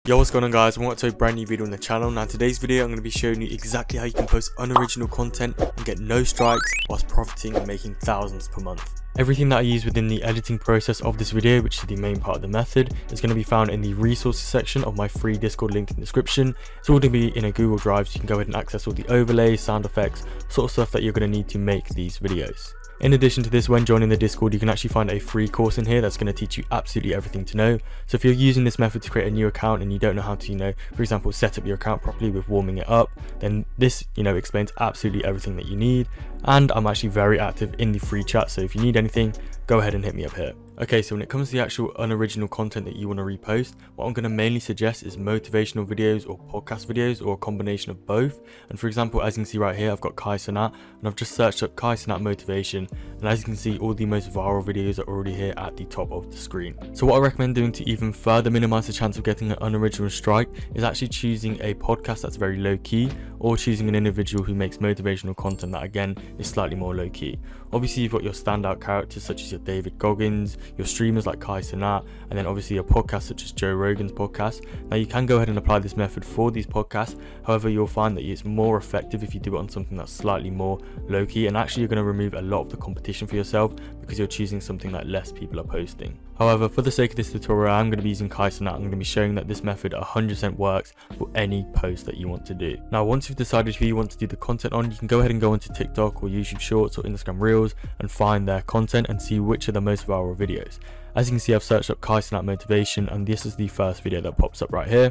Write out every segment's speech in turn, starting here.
Yo, what's going on guys, welcome to a brand new video on the channel. Now today's video I'm going to be showing you exactly how you can post unoriginal content and get no strikes whilst profiting and making thousands per month. Everything that I use within the editing process of this video, which is the main part of the method, is going to be found in the resources section of my free Discord link in the description. It's all going to be in a Google Drive, so you can go ahead and access all the overlays, sound effects, sort of stuff that you're going to need to make these videos. In addition to this, when joining the Discord, you can actually find a free course in here that's going to teach you absolutely everything to know. So if you're using this method to create a new account and you don't know how to, for example, set up your account properly with warming it up, then this, explains absolutely everything that you need. And I'm actually very active in the free chat, so if you need anything, go ahead and hit me up here. Okay, so when it comes to the actual unoriginal content that you want to repost, what I'm going to mainly suggest is motivational videos or podcast videos or a combination of both. And for example, as you can see right here, I've got Kai Cenat and I've just searched up Kai Cenat motivation. And as you can see, all the most viral videos are already here at the top of the screen. So what I recommend doing to even further minimize the chance of getting an unoriginal strike is actually choosing a podcast that's very low key, or choosing an individual who makes motivational content that again is slightly more low key. Obviously you've got your standout characters such as your David Goggins, your streamers like Kai Cenat, and then obviously your podcasts such as Joe Rogan's podcast. Now you can go ahead and apply this method for these podcasts, however you'll find that it's more effective if you do it on something that's slightly more low key, and actually you're going to remove a lot of the competition for yourself because you're choosing something that less people are posting. However, for the sake of this tutorial, I'm going to be using Kai Cenat. I'm going to be showing that this method 100% works for any post that you want to do. Now once you've decided who you want to do the content on, you can go ahead and go onto TikTok or YouTube Shorts or Instagram Reels and find their content and see which are the most viral videos. As you can see, I've searched up Kai Cenat motivation and this is the first video that pops up right here.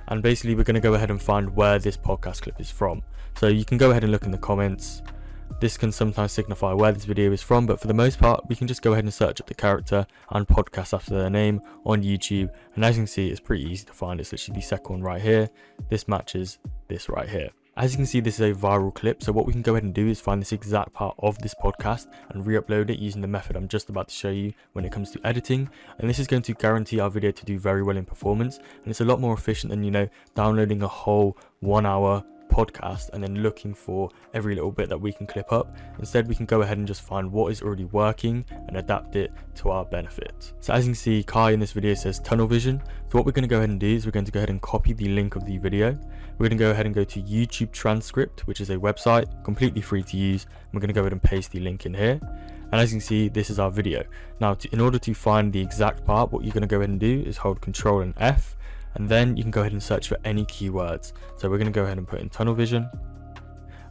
And basically we're going to go ahead and find where this podcast clip is from. So you can go ahead and look in the comments. This can sometimes signify where this video is from, but for the most part we can just go ahead and search up the character and podcast after their name on YouTube, and as you can see it's pretty easy to find. It's literally the second one right here. This matches this right here. As you can see, this is a viral clip, so what we can go ahead and do is find this exact part of this podcast and re-upload it using the method I'm just about to show you when it comes to editing. And this is going to guarantee our video to do very well in performance, and it's a lot more efficient than downloading a whole 1 hour podcast and then looking for every little bit that we can clip up. Instead we can go ahead and just find what is already working and adapt it to our benefit. So as you can see, Kai in this video says tunnel vision. So what we're going to go ahead and do is we're going to go ahead and copy the link of the video. We're going to go ahead and go to YouTube Transcript, which is a website completely free to use. We're going to go ahead and paste the link in here. And as you can see, this is our video. Now in order to find the exact part, what you're going to go ahead and do is hold Control and F, and then you can go ahead and search for any keywords. So we're going to go ahead and put in tunnel vision,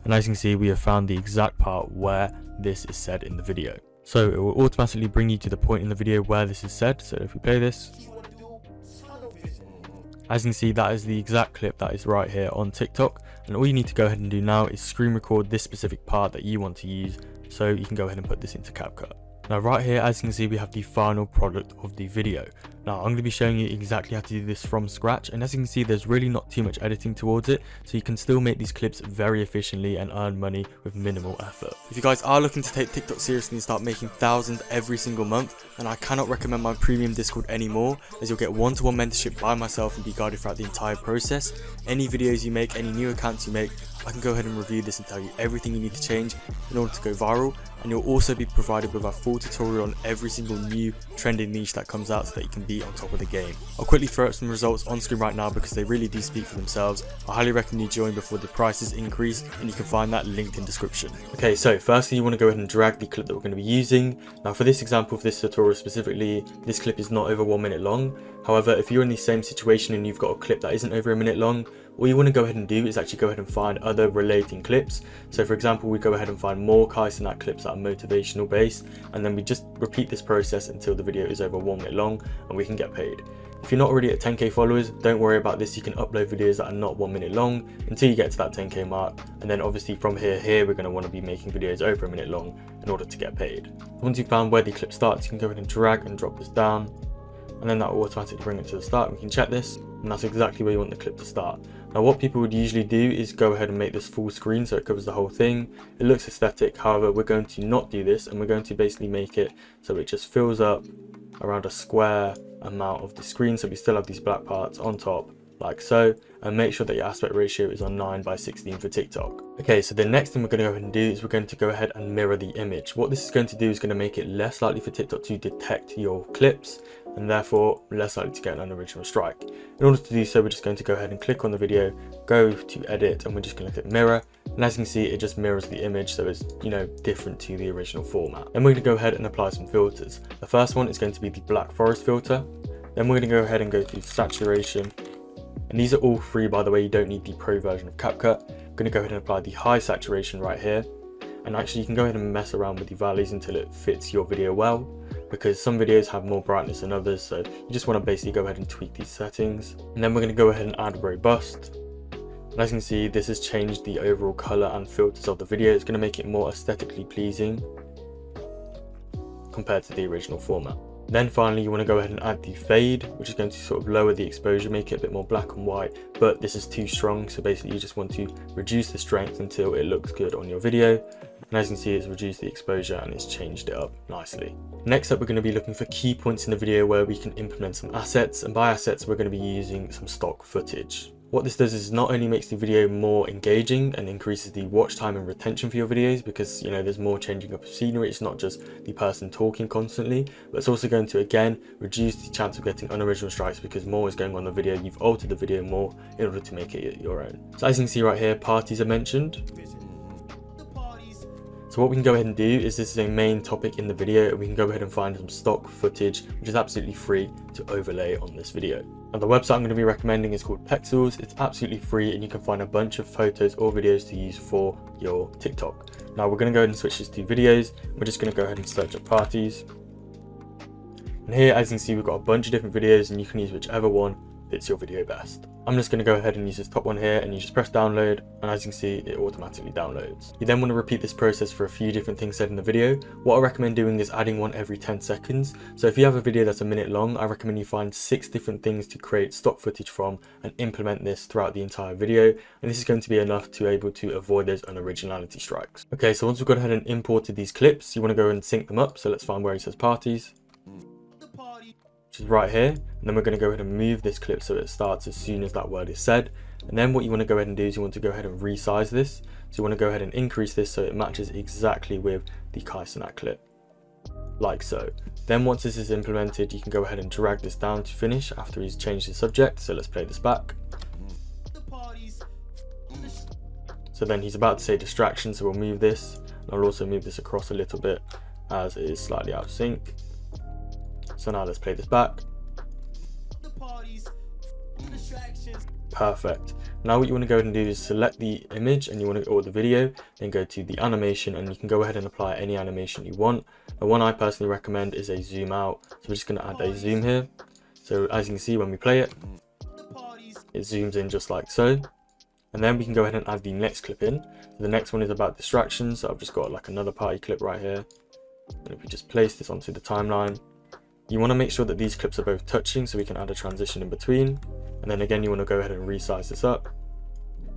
and as you can see, we have found the exact part where this is said in the video. So it will automatically bring you to the point in the video where this is said. So if we play this, as you can see, that is the exact clip that is right here on TikTok, and all you need to go ahead and do now is screen record this specific part that you want to use, so you can go ahead and put this into CapCut. Now right here, as you can see, we have the final product of the video. Now I'm going to be showing you exactly how to do this from scratch, and as you can see, there's really not too much editing towards it, so you can still make these clips very efficiently and earn money with minimal effort. If you guys are looking to take TikTok seriously and start making thousands every single month, then I cannot recommend my premium Discord anymore, as you'll get one-to-one mentorship by myself and be guided throughout the entire process. Any videos you make, any new accounts you make, I can go ahead and review this and tell you everything you need to change in order to go viral, and you'll also be provided with a full tutorial on every single new trending niche that comes out so that you can be on top of the game. I'll quickly throw up some results on screen right now because they really do speak for themselves. I highly recommend you join before the prices increase, and you can find that linked in description. Okay, so firstly you want to go ahead and drag the clip that we're going to be using. Now for this example, for this tutorial specifically, this clip is not over 1 minute long. However, if you're in the same situation and you've got a clip that isn't over a minute long, all you want to go ahead and do is actually go ahead and find other relating clips. So for example, we go ahead and find more Kai Cenat clips that are motivational based, and then we just repeat this process until the video is over 1 minute long and we can get paid. If you're not already at 10k followers, don't worry about this. You can upload videos that are not 1 minute long until you get to that 10k mark, and then obviously from here we're going to want to be making videos over 1 minute long in order to get paid. Once you've found where the clip starts, you can go ahead and drag and drop this down, and then that will automatically bring it to the start. We can check this, and that's exactly where you want the clip to start. Now what people would usually do is go ahead and make this full screen so it covers the whole thing. It looks aesthetic, however we're going to not do this, and we're going to basically make it so it just fills up around a square amount of the screen, so we still have these black parts on top like so, and make sure that your aspect ratio is on 9:16 for TikTok. Okay, so the next thing we're going to go ahead and do is we're going to go ahead and mirror the image. What this is going to do is going to make it less likely for TikTok to detect your clips, and therefore less likely to get an unoriginal strike. In order to do so, we're just going to go ahead and click on the video, go to edit, and we're just going to click mirror. And as you can see, it just mirrors the image, so it's, you know, different to the original format. Then we're going to go ahead and apply some filters. The first one is going to be the Black Forest filter. Then we're going to go ahead and go to saturation. And these are all free, by the way, you don't need the pro version of CapCut. I'm going to go ahead and apply the high saturation right here. And actually you can go ahead and mess around with the values until it fits your video well, because some videos have more brightness than others, so you just want to basically go ahead and tweak these settings. And then we're going to go ahead and add robust. And as you can see, this has changed the overall color and filters of the video. It's going to make it more aesthetically pleasing compared to the original format. Then finally, you want to go ahead and add the fade, which is going to sort of lower the exposure, make it a bit more black and white, but this is too strong. So basically you just want to reduce the strength until it looks good on your video. And as you can see, it's reduced the exposure and it's changed it up nicely. Next up, we're going to be looking for key points in the video where we can implement some assets, and by assets, we're going to be using some stock footage. What this does is not only makes the video more engaging and increases the watch time and retention for your videos, because, you know, there's more changing up of scenery, it's not just the person talking constantly, but it's also going to again reduce the chance of getting unoriginal strikes because more is going on the video. You've altered the video more in order to make it your own. So as you can see right here, parties are mentioned. So what we can go ahead and do is, this is a main topic in the video, and we can go ahead and find some stock footage which is absolutely free to overlay on this video. Now the website I'm going to be recommending is called Pexels. It's absolutely free and you can find a bunch of photos or videos to use for your TikTok. Now we're going to go ahead and switch this to videos. We're just going to go ahead and search up parties. And here, as you can see, we've got a bunch of different videos and you can use whichever one fits your video best. I'm just going to go ahead and use this top one here, and you just press download, and as you can see, it automatically downloads. You then want to repeat this process for a few different things said in the video. What I recommend doing is adding one every 10 seconds. So if you have a video that's a minute long, I recommend you find 6 different things to create stock footage from and implement this throughout the entire video. And this is going to be enough to be able to avoid those unoriginality strikes. Okay, so once we've gone ahead and imported these clips, you want to go and sync them up. So let's find where it says parties, which is right here, and then we're going to go ahead and move this clip so it starts as soon as that word is said. And then what you want to go ahead and do is you want to go ahead and resize this. So you want to go ahead and increase this so it matches exactly with the Kai Cenat clip, like so. Then once this is implemented, you can go ahead and drag this down to finish after he's changed his subject. So let's play this back. So then he's about to say distraction, so we'll move this, and I'll also move this across a little bit as it is slightly out of sync. So now let's play this back. Perfect. Now what you want to go ahead and do is select the image and you want to, or the video, then go to the animation, and you can go ahead and apply any animation you want. The one I personally recommend is a zoom out. So we're just going to add a zoom here. So as you can see, when we play it, it zooms in just like so. And then we can go ahead and add the next clip in. So the next one is about distractions. So I've just got like another party clip right here. And if we just place this onto the timeline, you want to make sure that these clips are both touching so we can add a transition in between. And then again, you want to go ahead and resize this up.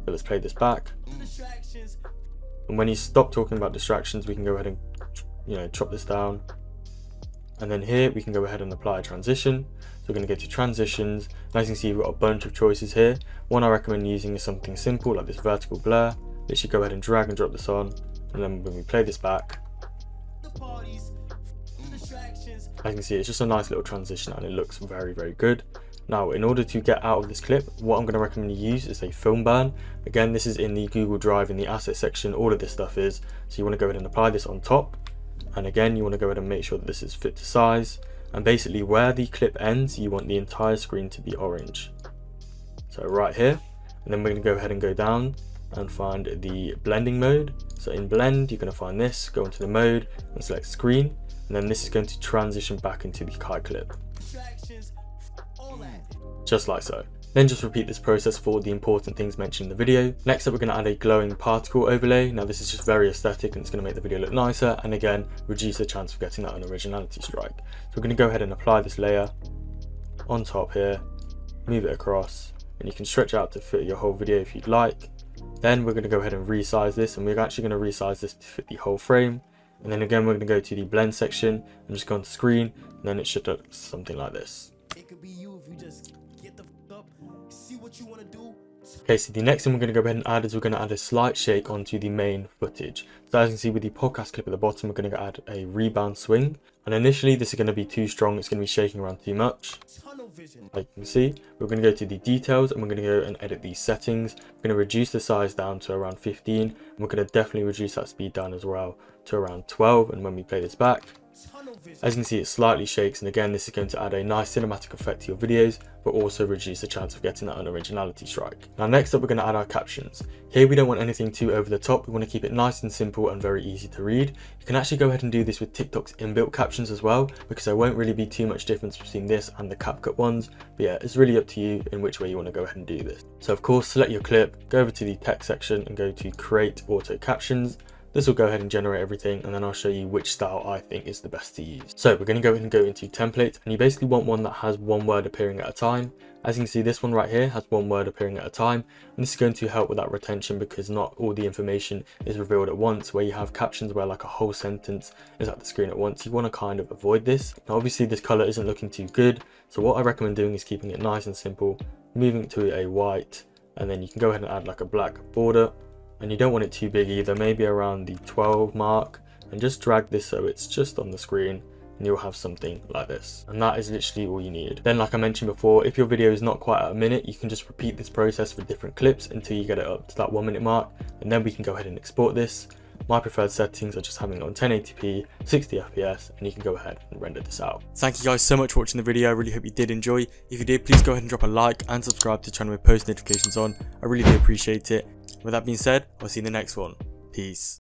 So let's play this back. And when you stop talking about distractions, we can go ahead and, you know, chop this down. And then here we can go ahead and apply a transition. So we're going to go to transitions. And as you can see, we've got a bunch of choices here. One I recommend using is something simple like this vertical blur. Literally go ahead and drag and drop this on. And then when we play this back, as you can see, it's just a nice little transition and it looks very, very good. Now, in order to get out of this clip, what I'm going to recommend you use is a film burn. Again, this is in the Google Drive in the asset section, all of this stuff is. So you want to go ahead and apply this on top. And again, you want to go ahead and make sure that this is fit to size. And basically where the clip ends, you want the entire screen to be orange. So right here, and then we're going to go ahead and go down and find the blending mode. So in blend, you're going to find this, go into the mode and select screen. And then this is going to transition back into the Kai clip. Just like so. Then just repeat this process for the important things mentioned in the video. Next up, we're going to add a glowing particle overlay. Now this is just very aesthetic and it's going to make the video look nicer, and again, reduce the chance of getting that unoriginality strike. So we're going to go ahead and apply this layer on top here, move it across, and you can stretch out to fit your whole video if you'd like. Then we're going to go ahead and resize this, and we're actually going to resize this to fit the whole frame. And then again, we're going to go to the blend section and just go on the screen, and then it should look something like this. It could be you if you just get the f up, see what you want to do, Okay, so the next thing we're going to go ahead and add is we're going to add a slight shake onto the main footage. So as you can see with the podcast clip at the bottom, we're going to add a rebound swing. And initially this is going to be too strong, it's going to be shaking around too much. Like you can see, we're going to go to the details and we're going to go and edit these settings. We're going to reduce the size down to around 15 and we're going to definitely reduce that speed down as well to around 12. And when we play this back, as you can see, it slightly shakes, and again this is going to add a nice cinematic effect to your videos but also reduce the chance of getting that unoriginality strike. Now next up we're going to add our captions. Here we don't want anything too over the top, we want to keep it nice and simple and very easy to read. You can actually go ahead and do this with TikTok's inbuilt captions as well, because there won't really be too much difference between this and the CapCut ones, but yeah, it's really up to you in which way you want to go ahead and do this. So of course, select your clip, go over to the text section and go to create auto captions. This will go ahead and generate everything, and then I'll show you which style I think is the best to use. So we're going to go ahead and go into template, and you basically want one that has one word appearing at a time. As you can see, this one right here has one word appearing at a time, and this is going to help with that retention because not all the information is revealed at once. Where you have captions where like a whole sentence is at the screen at once, you want to kind of avoid this. Now obviously this color isn't looking too good, so what I recommend doing is keeping it nice and simple, moving it to a white, and then you can go ahead and add like a black border. And you don't want it too big either, maybe around the 12 mark, and just drag this so it's just on the screen and you'll have something like this. And that is literally all you need. Then like I mentioned before, if your video is not quite at a minute, you can just repeat this process for different clips until you get it up to that 1 minute mark, and then we can go ahead and export this. My preferred settings are just having it on 1080p, 60 FPS, and you can go ahead and render this out. Thank you guys so much for watching the video. I really hope you did enjoy. If you did, please go ahead and drop a like and subscribe to the channel with post notifications on. I really do appreciate it. With that being said, I'll see you in the next one. Peace.